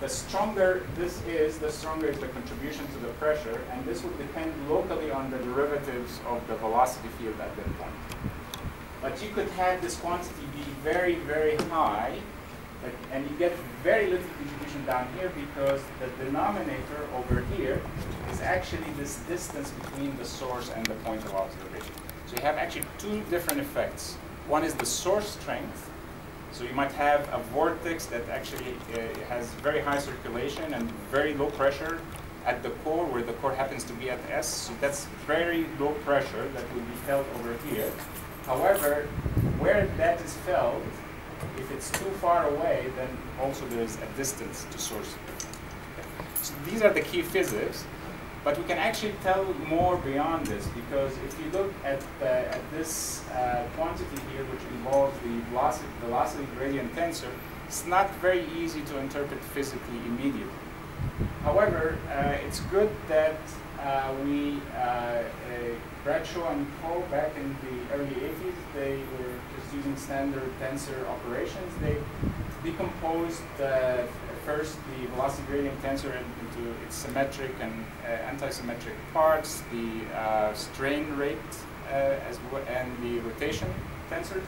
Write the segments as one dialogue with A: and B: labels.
A: the stronger this is, the stronger is the contribution to the pressure, and this would depend locally on the derivatives of the velocity field at that point. But you could have this quantity be very, very high, and you get very little contribution down here because the denominator over here is actually this distance between the source and the point of observation. So you have actually two different effects. One is the source strength. So you might have a vortex that actually has very high circulation and very low pressure at the core, where the core happens to be at S. So that's very low pressure that will be felt over here. However, where that is felt, if it's too far away, then also there is a distance to source. So these are the key physics, but we can actually tell more beyond this, because if you look at this quantity here, which involves the velocity gradient tensor, it's not very easy to interpret physically immediately. However, it's good that Bradshaw and Co. back in the early 80s, they were just using standard tensor operations. They decomposed first the velocity gradient tensor into its symmetric and anti-symmetric parts, the strain rate as well, and the rotation tensors.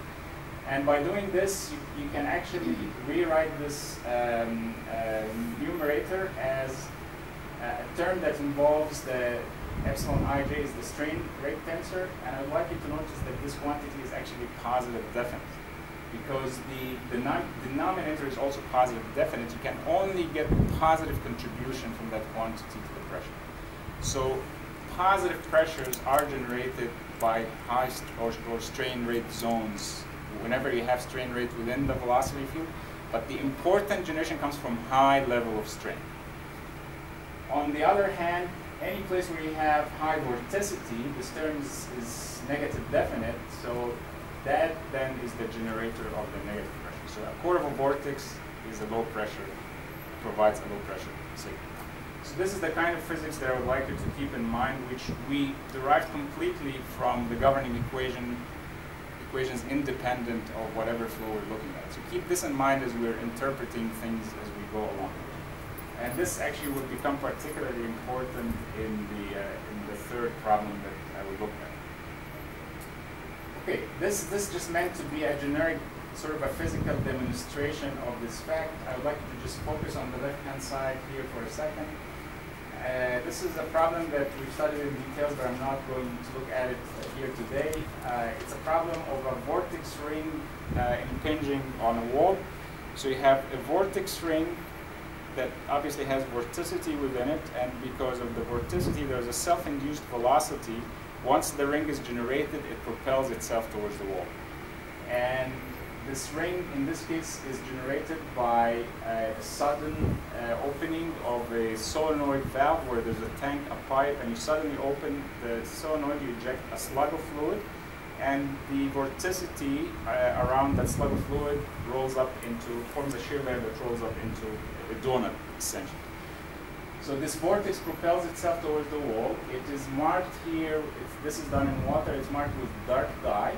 A: And by doing this, you can actually rewrite this numerator as a term that involves the epsilon ij is the strain rate tensor, and I'd like you to notice that this quantity is actually positive definite, because the denominator is also positive definite. You can only get positive contribution from that quantity to the pressure. So positive pressures are generated by high or strain rate zones whenever you have strain rate within the velocity field, but the important generation comes from high level of strain. On the other hand, any place where you have high vorticity, this term is negative definite, so that then is the generator of the negative pressure. So a core of a vortex is a low pressure, provides a low pressure signal. So this is the kind of physics that I would like you to keep in mind, which we derived completely from the governing equations independent of whatever flow we're looking at. So keep this in mind as we're interpreting things as we go along. And this actually would become particularly important in the third problem that I will look at. Okay, this just meant to be a generic sort of a physical demonstration of this fact. I would like you to just focus on the left-hand side here for a second. This is a problem that we've studied in details, but I'm not going to look at it here today. It's a problem of a vortex ring impinging on a wall. So you have a vortex ring that obviously has vorticity within it, and because of the vorticity, there's a self-induced velocity. Once the ring is generated, it propels itself towards the wall. And this ring, in this case, is generated by a sudden opening of a solenoid valve where there's a tank, a pipe, and you suddenly open the solenoid, you eject a slug of fluid, and the vorticity around that slug of fluid forms a shear layer that rolls up into a donut, essentially. So this vortex propels itself towards the wall. It is marked here, this is done in water, it's marked with dark dye.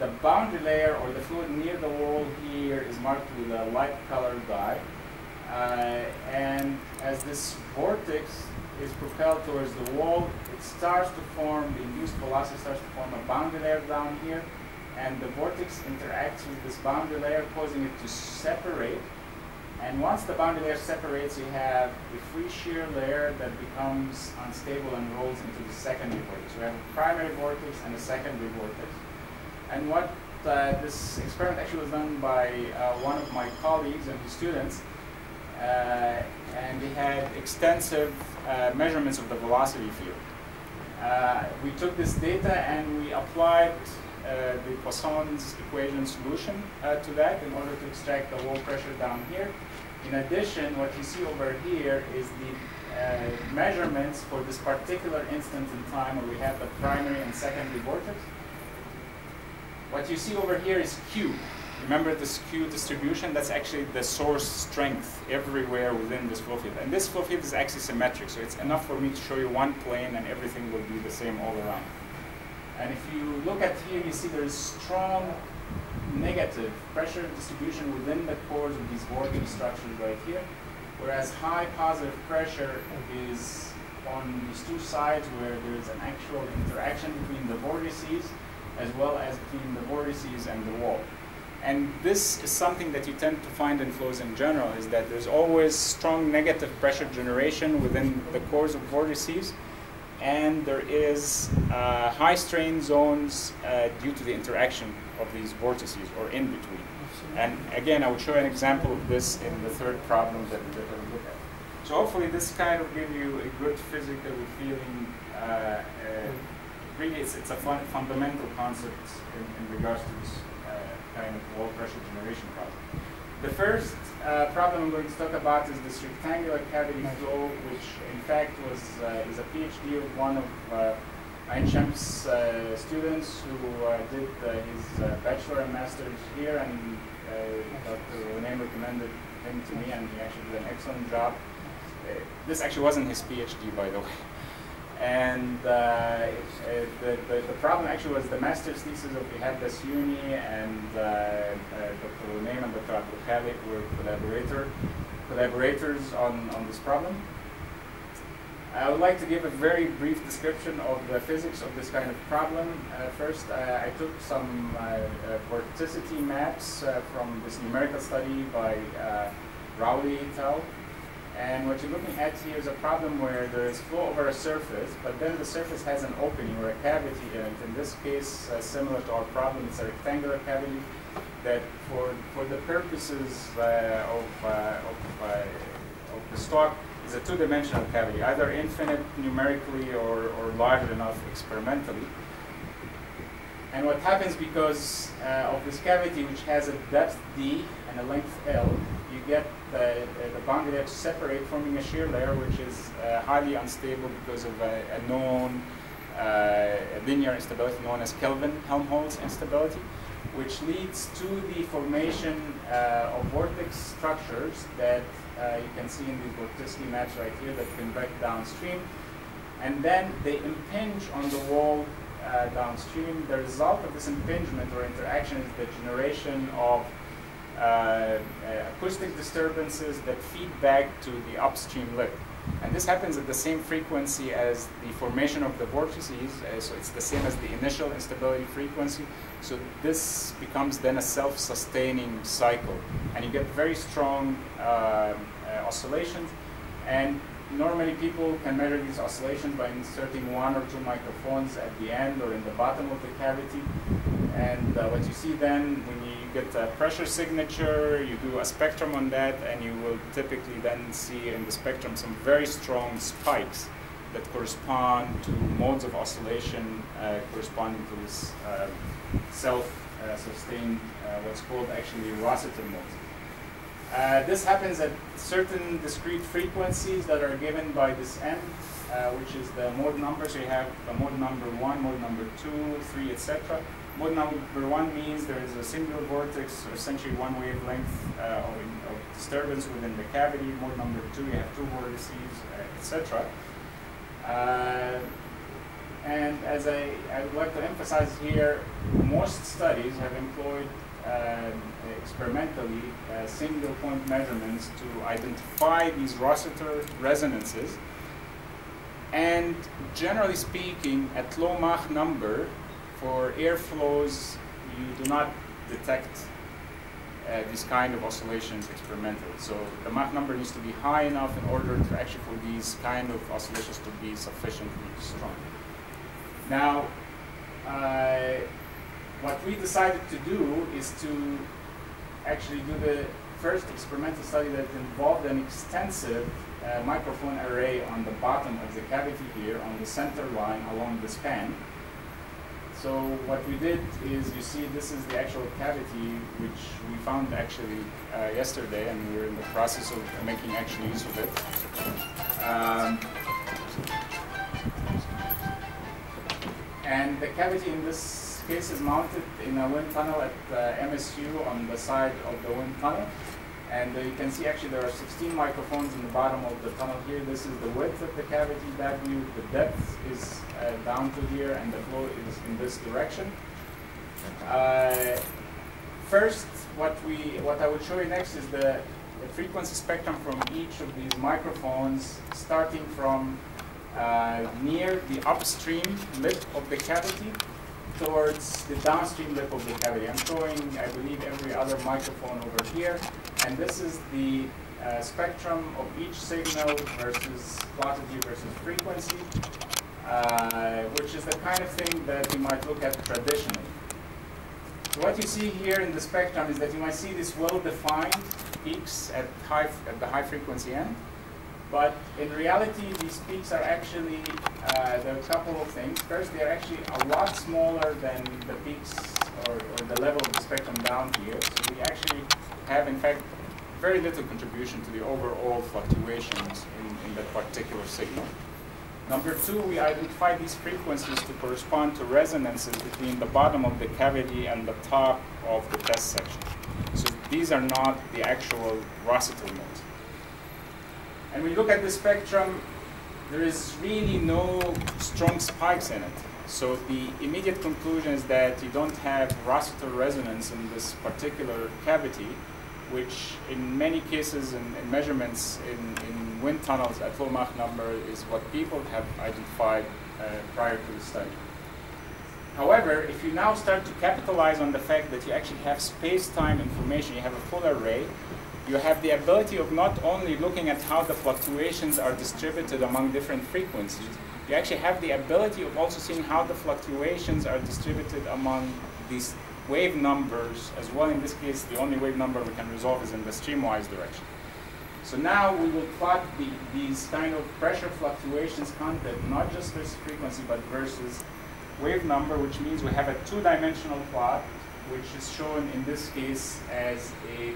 A: The boundary layer, or the fluid near the wall here, is marked with a light colored dye. And as this vortex is propelled towards the wall, it starts to form, the induced velocity starts to form a boundary layer down here, and the vortex interacts with this boundary layer, causing it to separate. And once the boundary layer separates, you have a free shear layer that becomes unstable and rolls into the secondary vortex. We have a primary vortex and a secondary vortex. And what this experiment actually was done by one of my colleagues and his students, and they had extensive measurements of the velocity field. We took this data and we applied the Poisson's equation solution to that in order to extract the wall pressure down here. In addition, what you see over here is the measurements for this particular instant in time where we have the primary and secondary vortex. What you see over here is Q. Remember this Q distribution? That's actually the source strength everywhere within this flow field. And this flow field is actually symmetric, so it's enough for me to show you one plane and everything will be the same all around. And if you look at here, you see there's strong negative pressure distribution within the cores of these vortex structures right here. whereas high positive pressure is on these two sides where there is an actual interaction between the vortices as well as between the vortices and the wall. And this is something that you tend to find in flows in general, is that there's always strong negative pressure generation within the cores of vortices, and there is high strain zones due to the interaction of these vortices, or in between. And again, I will show an example of this in the third problem that we'll look at. So hopefully this kind of gives you a good physical feeling. Really, it's a fundamental concept in regards to this kind of wall pressure generation problem. The first problem I'm going to talk about is this rectangular cavity flow, which in fact is a PhD of one of Ain Shams' students who did his bachelor and master's here, and Dr. Naim recommended him to me, and he actually did an excellent job. This actually wasn't his PhD, by the way. And the problem actually was the master's thesis of Ihab Basuni, and Dr. Naim and Dr. Abdul Khaliq were collaborators on this problem. I would like to give a very brief description of the physics of this kind of problem. First, I took some vorticity maps from this numerical study by Rowley et al. And what you're looking at here is a problem where there is flow over a surface, but then the surface has an opening or a cavity in it. In this case, similar to our problem, it's a rectangular cavity that for the purposes of the stock is a two-dimensional cavity, either infinite numerically or large enough experimentally. And what happens because of this cavity, which has a depth d and a length L, you get the boundary layers separate, forming a shear layer, which is highly unstable because of a known linear instability known as Kelvin-Helmholtz instability, which leads to the formation of vortex structures that you can see in these vorticity maps right here that convect downstream, and then they impinge on the wall downstream. The result of this impingement or interaction is the generation of acoustic disturbances that feed back to the upstream lip. And this happens at the same frequency as the formation of the vortices, so it's the same as the initial instability frequency. So this becomes then a self-sustaining cycle, and you get very strong oscillations. And normally people can measure these oscillations by inserting 1 or 2 microphones at the end or in the bottom of the cavity. And what you see then, when you get a pressure signature, you do a spectrum on that, and you will typically then see in the spectrum some very strong spikes that correspond to modes of oscillation corresponding to this self-sustained, what's called actually Rossiter modes. This happens at certain discrete frequencies that are given by this M, which is the mode number. So you have mode number 1, mode number 2, 3, etc. Mode number 1 means there is a single vortex, or essentially one wavelength of disturbance within the cavity. Mode number 2, you have 2 vortices, etc. And as I would like to emphasize here, most studies have employed experimentally single point measurements to identify these Rossiter resonances. And generally speaking, at low Mach number, for airflows, you do not detect these kind of oscillations experimentally. So the Mach number needs to be high enough in order to actually for these kind of oscillations to be sufficiently strong. Now, what we decided to do is to actually do the first experimental study that involved an extensive microphone array on the bottom of the cavity here on the center line along the span. So what we did is, you see, this is the actual cavity which we found actually yesterday, and we're in the process of making actual use of it. And the cavity in this case is mounted in a wind tunnel at MSU on the side of the wind tunnel. And you can see actually there are 16 microphones in the bottom of the tunnel here. This is the width of the cavity, that view. The depth is down to here, and the flow is in this direction. First, what I will show you next is the frequency spectrum from each of these microphones, starting from near the upstream lip of the cavity towards the downstream lip of the cavity. I'm showing, I believe, every other microphone over here, and this is the spectrum of each signal versus plotted here versus frequency, which is the kind of thing that you might look at traditionally. So what you see here in the spectrum is that you might see these well-defined peaks at the high frequency end, but in reality these peaks are actually, there are a couple of things. First, they are actually a lot smaller than the peaks or the level of the spectrum down here. So we actually have, in fact, very little contribution to the overall fluctuations in that particular signal. Number two, we identify these frequencies to correspond to resonances between the bottom of the cavity and the top of the test section. So these are not the actual Rossiter modes. And when you look at the spectrum, there is really no strong spikes in it. So the immediate conclusion is that you don't have Rossiter resonance in this particular cavity, which in many cases in measurements in wind tunnels at low Mach number is what people have identified prior to the study. However, if you now start to capitalize on the fact that you actually have space-time information, you have a full array, you have the ability of not only looking at how the fluctuations are distributed among different frequencies, you actually have the ability of also seeing how the fluctuations are distributed among these wave numbers as well. In this case, the only wave number we can resolve is in the streamwise direction. So now we will plot these kind of pressure fluctuations content, not just versus frequency, but versus wave number, which means we have a two-dimensional plot, which is shown in this case as a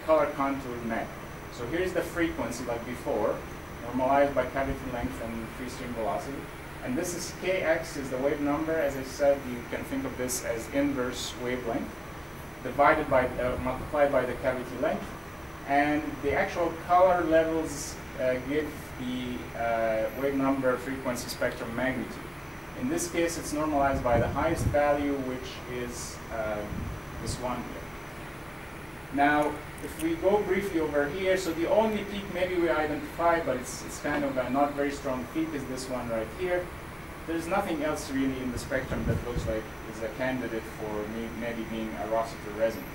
A: color contour map. So here's the frequency like before, normalized by cavity length and free stream velocity. And this is kx is the wave number. As I said, you can think of this as inverse wavelength divided by, multiplied by the cavity length. And the actual color levels give the wave number frequency spectrum magnitude. In this case, it's normalized by the highest value, which is this one here. Now, if we go briefly over here, so the only peak maybe we identify, but it's kind of a not very strong peak, is this one right here. There's nothing else really in the spectrum that looks like is a candidate for maybe being a Rossiter resonant.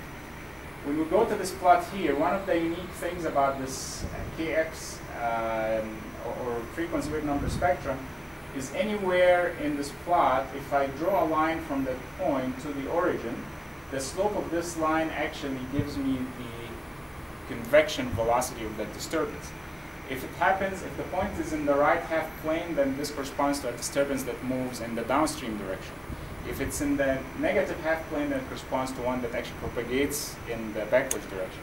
A: When we go to this plot here, one of the unique things about this kx or frequency wave number spectrum is anywhere in this plot, if I draw a line from the point to the origin, the slope of this line actually gives me the convection velocity of that disturbance. If it happens, if the point is in the right half plane, then this corresponds to a disturbance that moves in the downstream direction. If it's in the negative half plane, then it corresponds to one that actually propagates in the backwards direction.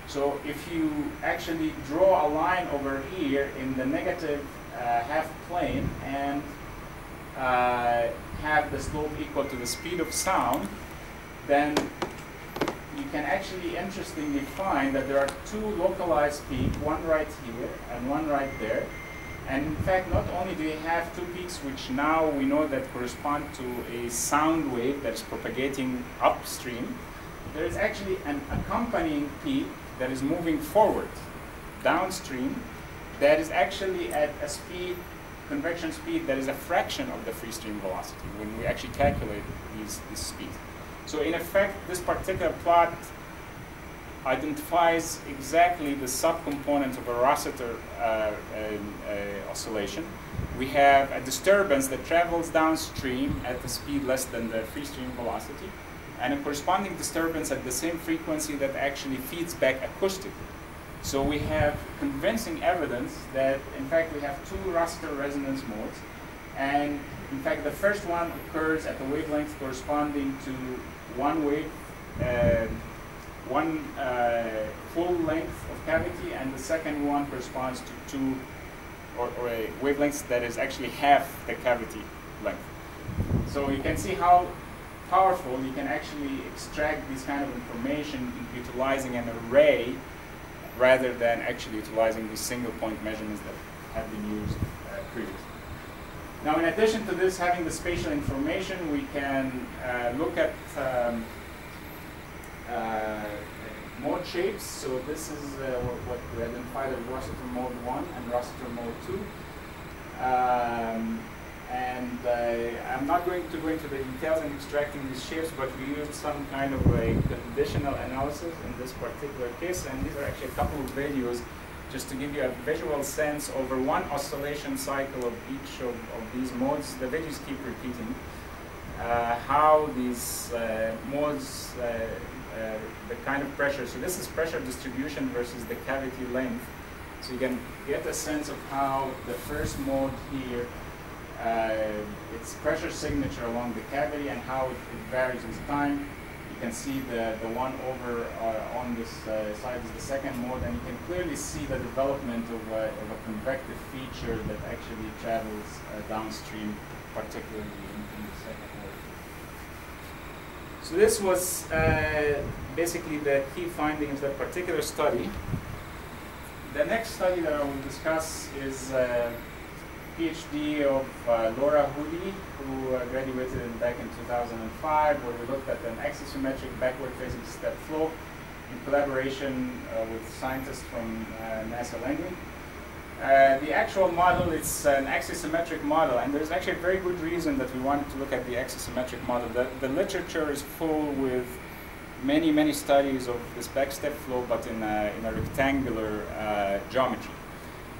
A: So if you actually draw a line over here in the negative half plane and have the slope equal to the speed of sound, then you can actually interestingly find that there are two localized peaks, one right here and one right there. And in fact, not only do we have two peaks which now we know that correspond to a sound wave that is propagating upstream, there is actually an accompanying peak that is moving forward, downstream, that is actually at a speed, convection speed, that is a fraction of the free stream velocity when we actually calculate these speeds. So in effect, this particular plot identifies exactly the subcomponents of a Rossiter oscillation. We have a disturbance that travels downstream at the speed less than the free stream velocity, and a corresponding disturbance at the same frequency that actually feeds back acoustically. So we have convincing evidence that, in fact, we have two Rossiter resonance modes, and in fact, the first one occurs at the wavelength corresponding to one wave, one full length of cavity, and the second one corresponds to two or a wavelengths that is actually half the cavity length. So you can see how powerful you can actually extract this kind of information utilizing an array rather than actually utilizing these single point measurements that have been used previously. Now, in addition to this, having the spatial information, we can look at mode shapes. So this is what we identified as rossiter mode 1 and rossiter mode 2. I'm not going to go into the details in extracting these shapes, but we used some kind of a conditional analysis in this particular case, and these are actually a couple of videos just to give you a visual sense over one oscillation cycle of each of these modes. The videos keep repeating how these modes, the kind of pressure. So this is pressure distribution versus the cavity length. So you can get a sense of how the first mode here, its pressure signature along the cavity and how it varies with time. You can see the one over on this side is the second mode, and you can clearly see the development of a convective feature that actually travels downstream, particularly in the second mode. So this was basically the key findings of that particular study. The next study that I will discuss is PhD of Laura Hooley, who graduated back in 2005, where we looked at an axisymmetric backward-facing step flow in collaboration with scientists from NASA Langley. The actual model is an axisymmetric model, and there's actually a very good reason that we wanted to look at the axisymmetric model. The literature is full with many studies of this backstep flow, but in a rectangular geometry.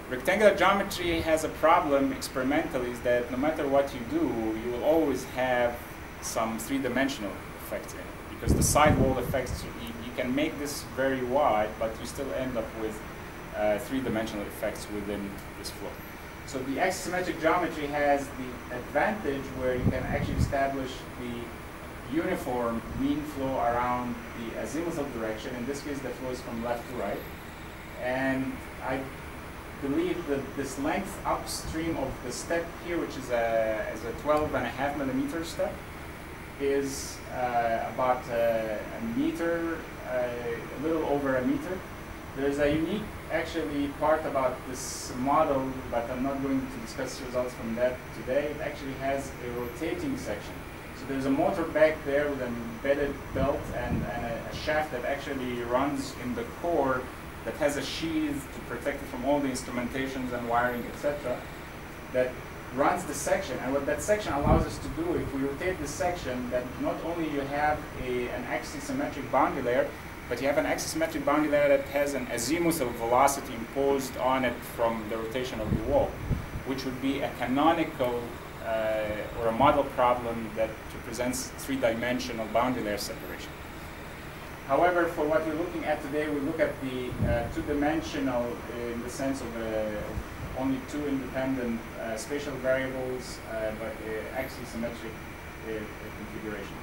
A: Rectangular geometry has a problem experimentally, is that no matter what you do, you will always have some three-dimensional effects in it, because the sidewall effects, you can make this very wide, but you still end up with three-dimensional effects within this flow. So the axisymmetric geometry has the advantage where you can actually establish the uniform mean flow around the azimuthal direction. In this case, the flow is from left to right. And I believe that this length upstream of the step here, which is a 12.5 millimeter step, is about a meter, a little over a meter. There's a unique actually part about this model, but I'm not going to discuss results from that today. It actually has a rotating section. So there's a motor back there with an embedded belt and a shaft that actually runs in the core that has a sheath to protect it from all the instrumentations and wiring, etc., that runs the section. And what that section allows us to do, if we rotate this section, that not only you have an axisymmetric boundary layer, but you have an axisymmetric boundary layer that has an azimuthal velocity imposed on it from the rotation of the wall, which would be a canonical or a model problem that represents three-dimensional boundary layer separation. However, for what we're looking at today, we look at the two-dimensional in the sense of only two independent spatial variables, but axisymmetric configuration.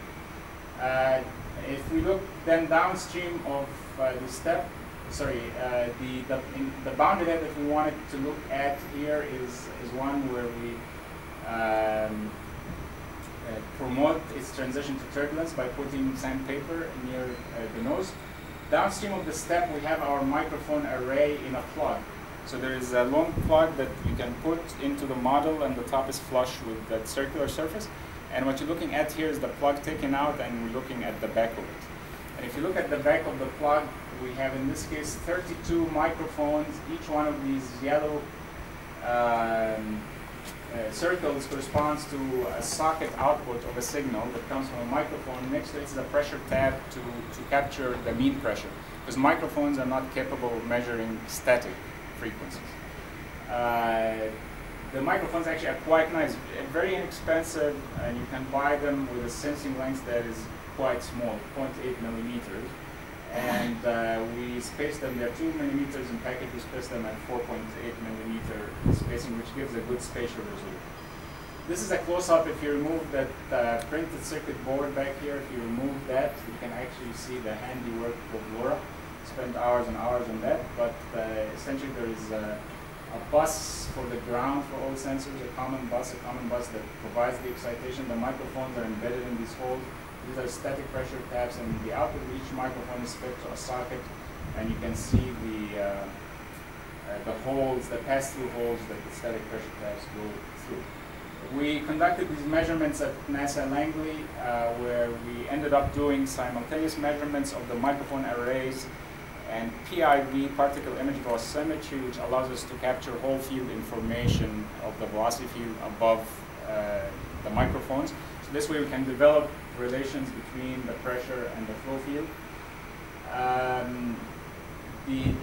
A: If we look then downstream of the step, the boundary layer that we wanted to look at here is one where we promote its transition to turbulence by putting sandpaper near the nose. Downstream of the step, we have our microphone array in a plug. So there is a long plug that you can put into the model, and the top is flush with that circular surface. And what you're looking at here is the plug taken out, and we're looking at the back of it. And if you look at the back of the plug, we have in this case 32 microphones. Each one of these yellow circles corresponds to a socket output of a signal that comes from a microphone. Next to it is a pressure tab to capture the mean pressure, because microphones are not capable of measuring static frequencies. The microphones actually are quite nice, very inexpensive, and you can buy them with a sensing length that is quite small, 0.8 millimeters. And we space them, they're 2 millimeters in package, we space them at 4.8 millimeter spacing, which gives a good spatial resolution. This is a close-up. If you remove that printed circuit board back here, if you remove that, you can actually see the handiwork of Laura. Spent hours and hours on that, but essentially there is a bus for the ground for all sensors, a common bus that provides the excitation. The microphones are embedded in these holes. These are static pressure tabs, and the output of each microphone is fed to a socket, and you can see the holes, the pass-through holes that the static pressure tabs go through. We conducted these measurements at NASA Langley, where we ended up doing simultaneous measurements of the microphone arrays and PIV, particle image velocimetry, which allows us to capture whole field information of the velocity field above the microphones. So this way we can develop relations between the pressure and the flow field. You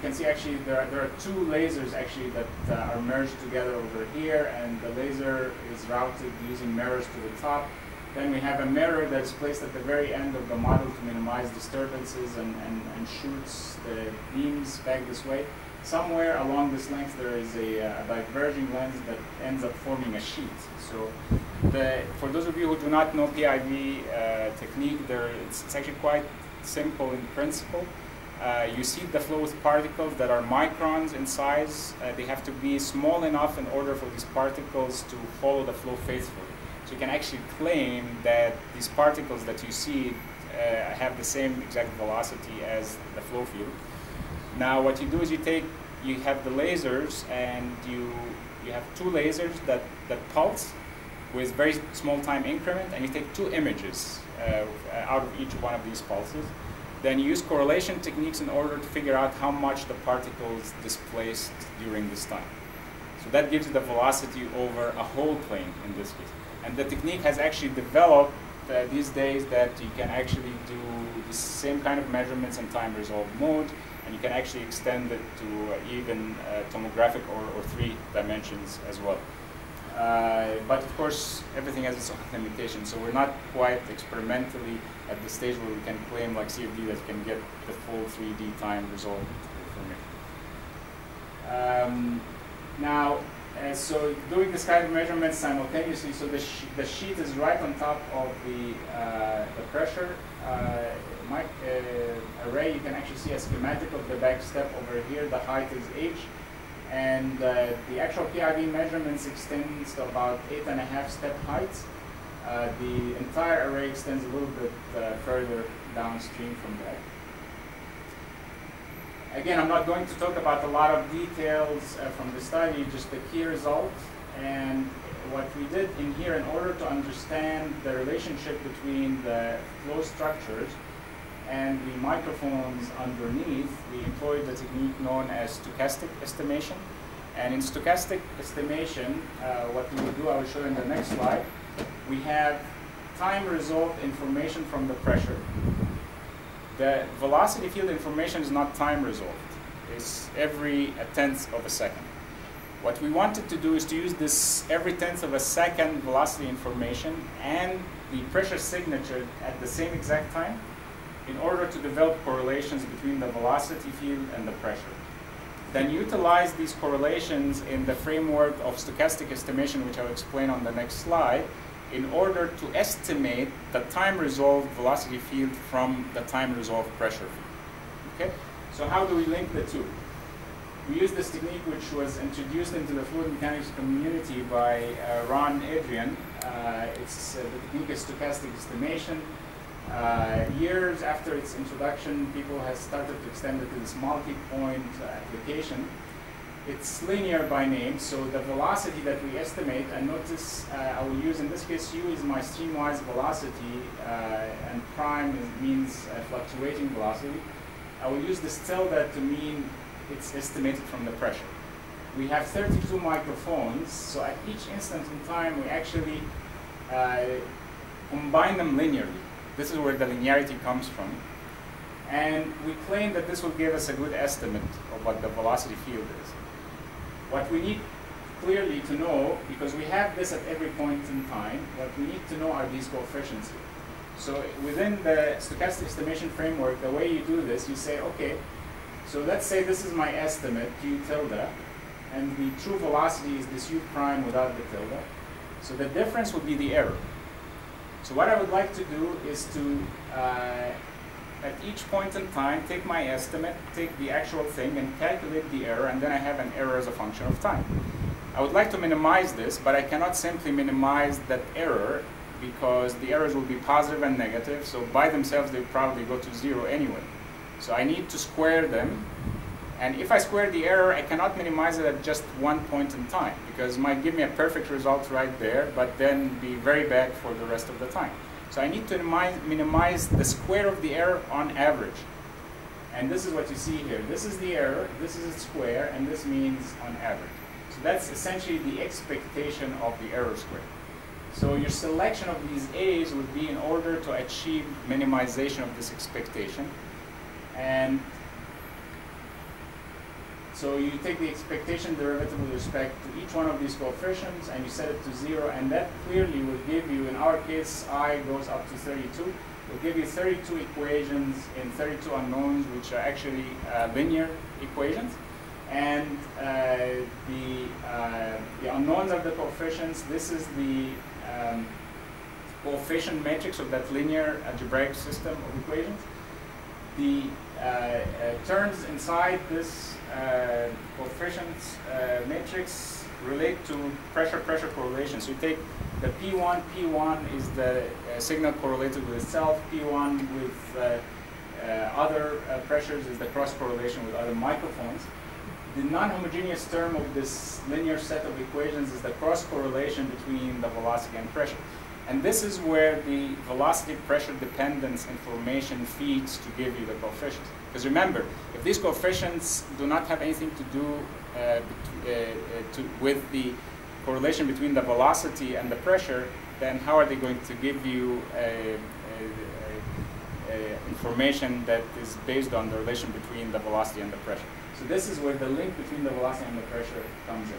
A: can see actually there are two lasers actually that are merged together over here, and the laser is routed using mirrors to the top. Then we have a mirror that's placed at the very end of the model to minimize disturbances and shoots the beams back this way. Somewhere along this length there is a diverging lens that ends up forming a sheet. So for those of you who do not know PIV technique, it's actually quite simple in principle. You seed the flow with particles that are microns in size. They have to be small enough in order for these particles to follow the flow faithfully. So you can actually claim that these particles that you see have the same exact velocity as the flow field. Now what you do is you have the lasers, and you have two lasers that pulse with very small time increment, and you take two images out of each one of these pulses. Then you use correlation techniques in order to figure out how much the particles displaced during this time. So that gives you the velocity over a whole plane in this case. And the technique has actually developed these days that you can actually do the same kind of measurements in time resolved mode, and you can actually extend it to even tomographic or 3 dimensions as well. But of course, everything has its own limitations, so we're not quite experimentally at the stage where we can claim like CFD that can get the full 3D time resolved information. So doing this kind of measurements simultaneously, so the sheet is right on top of the pressure array. You can actually see a schematic of the back step over here. The height is h, and the actual PIV measurements extends to about 8.5 step heights. The entire array extends a little bit further downstream from that. Again, I'm not going to talk about a lot of details from the study, just the key results. And what we did in here, in order to understand the relationship between the flow structures and the microphones underneath, we employed the technique known as stochastic estimation. And in stochastic estimation, what we will do, I will show you in the next slide, we have time-resolved information from the pressure. The velocity field information is not time-resolved. It's every 1/10 of a second. What we wanted to do is to use this every 1/10 of a second velocity information and the pressure signature at the same exact time in order to develop correlations between the velocity field and the pressure. Then utilize these correlations in the framework of stochastic estimation, which I'll explain on the next slide, in order to estimate the time-resolved velocity field from the time-resolved pressure field. Okay? So how do we link the two? We use this technique which was introduced into the fluid mechanics community by Ron Adrian. The technique is stochastic estimation. Years after its introduction, people have started to extend it to this multi-point application. It's linear by name, so the velocity that we estimate, and notice I will use in this case u is my streamwise velocity, and prime means fluctuating velocity. I will use this tilde to mean it's estimated from the pressure. We have 32 microphones, so at each instant in time we actually combine them linearly. This is where the linearity comes from. And we claim that this will give us a good estimate of what the velocity field is. What we need clearly to know, because we have this at every point in time, what we need to know are these coefficients here. So within the stochastic estimation framework, the way you do this, you say, okay, so let's say this is my estimate, u tilde, and the true velocity is this u prime without the tilde. So the difference would be the error. So what I would like to do is to, at each point in time, take my estimate, take the actual thing, and calculate the error, and then I have an error as a function of time. I would like to minimize this, but I cannot simply minimize that error because the errors will be positive and negative, so by themselves they probably go to 0 anyway. So I need to square them, and if I square the error, I cannot minimize it at just one point in time, because it might give me a perfect result right there, but then be very bad for the rest of the time. So I need to minimize the square of the error on average. And this is what you see here. This is the error, this is its square, and this means on average. So that's essentially the expectation of the error square. So your selection of these A's would be in order to achieve minimization of this expectation. And so you take the expectation derivative with respect to each one of these coefficients and you set it to 0, and that clearly will give you, in our case, I goes up to 32, will give you 32 equations in 32 unknowns, which are actually linear equations. And the unknowns are the coefficients. This is the coefficient matrix of that linear algebraic system of equations. The terms inside this coefficients matrix relate to pressure-pressure correlation. So you take the P1 is the signal correlated with itself, P1 with other pressures is the cross correlation with other microphones. The non-homogeneous term of this linear set of equations is the cross correlation between the velocity and pressure. And this is where the velocity pressure dependence information feeds to give you the coefficients. Because remember, if these coefficients do not have anything to do with the correlation between the velocity and the pressure, then how are they going to give you information that is based on the relation between the velocity and the pressure? So this is where the link between the velocity and the pressure comes in.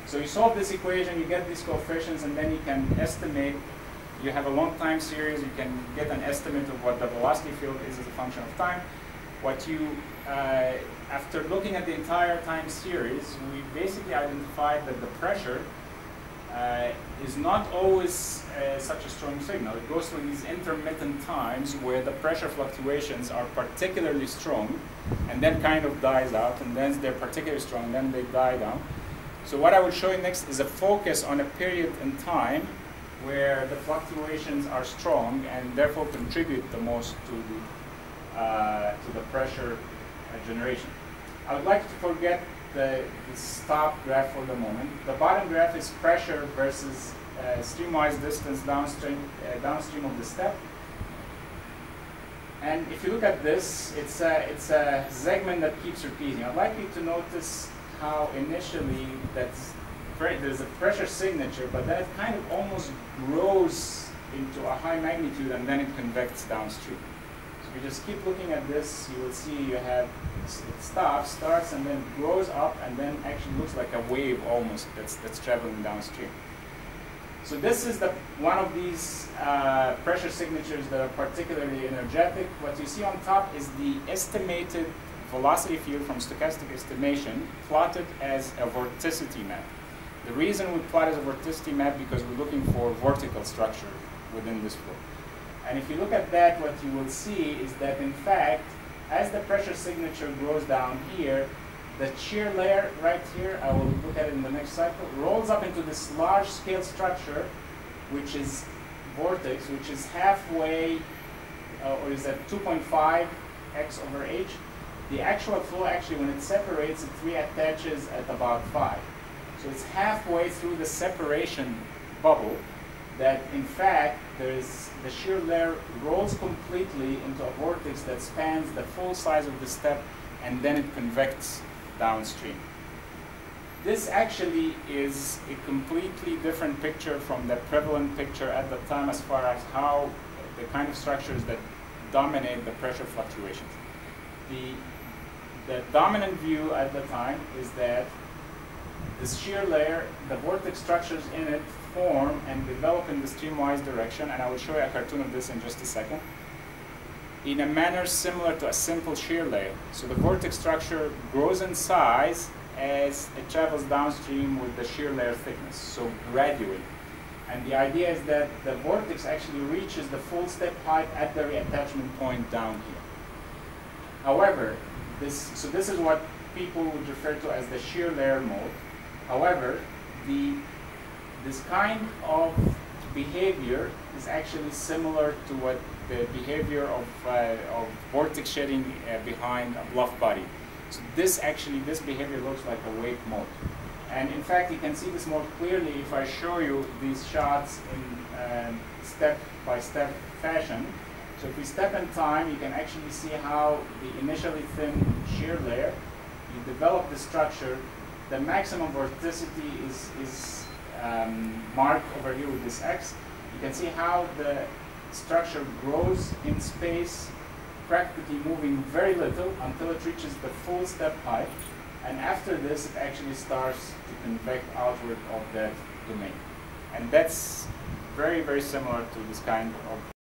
A: So you solve this equation, you get these coefficients, and then you can estimate. You have a long time series, you can get an estimate of what the velocity field is as a function of time. What you, after looking at the entire time series, we basically identified that the pressure is not always such a strong signal. It goes through these intermittent times where the pressure fluctuations are particularly strong and then kind of dies out, and then they're particularly strong and then they die down. So what I will show you next is a focus on a period in time where the fluctuations are strong and therefore contribute the most to the pressure generation. I would like to forget the stop graph for the moment. The bottom graph is pressure versus streamwise distance downstream of the step. And if you look at this, it's a segment that keeps repeating. I'd like you to notice how initially there's a pressure signature, but then it kind of almost grows into a high magnitude and then it convects downstream. So if you just keep looking at this, you will see you have it starts, and then grows up, and then actually looks like a wave almost that's traveling downstream. So this is one of these pressure signatures that are particularly energetic. What you see on top is the estimated velocity field from stochastic estimation plotted as a vorticity map. The reason we plot as a vorticity map because we're looking for vertical structure within this flow. And if you look at that, what you will see is that in fact, as the pressure signature grows down here, the shear layer right here, I will look at it in the next cycle, rolls up into this large scale structure, which is vortex, which is halfway, or is at 2.5 x over h. The actual flow, actually, when it separates, it reattaches at about 5. So it's halfway through the separation bubble that, in fact, the shear layer rolls completely into a vortex that spans the full size of the step, and then it convects downstream. This actually is a completely different picture from the prevalent picture at the time as far as how the kind of structures that dominate the pressure fluctuations. The dominant view at the time is that this shear layer, the vortex structures in it form and develop in the streamwise direction, and I will show you a cartoon of this in just a second, in a manner similar to a simple shear layer. So the vortex structure grows in size as it travels downstream with the shear layer thickness, so gradually. And the idea is that the vortex actually reaches the full step height at the reattachment point down here. However, this is what people would refer to as the shear layer mode. However, this kind of behavior is actually similar to what the behavior of vortex shedding behind a bluff body. So this behavior looks like a wake mode. And in fact, you can see this more clearly if I show you these shots in step-by-step fashion. So if we step in time, you can actually see how the initially thin shear layer, you develop the structure, the maximum vorticity is marked over here with this X. You can see how the structure grows in space, practically moving very little until it reaches the full step height. And after this, it actually starts to convect outward of that domain. And that's very, very similar to this kind of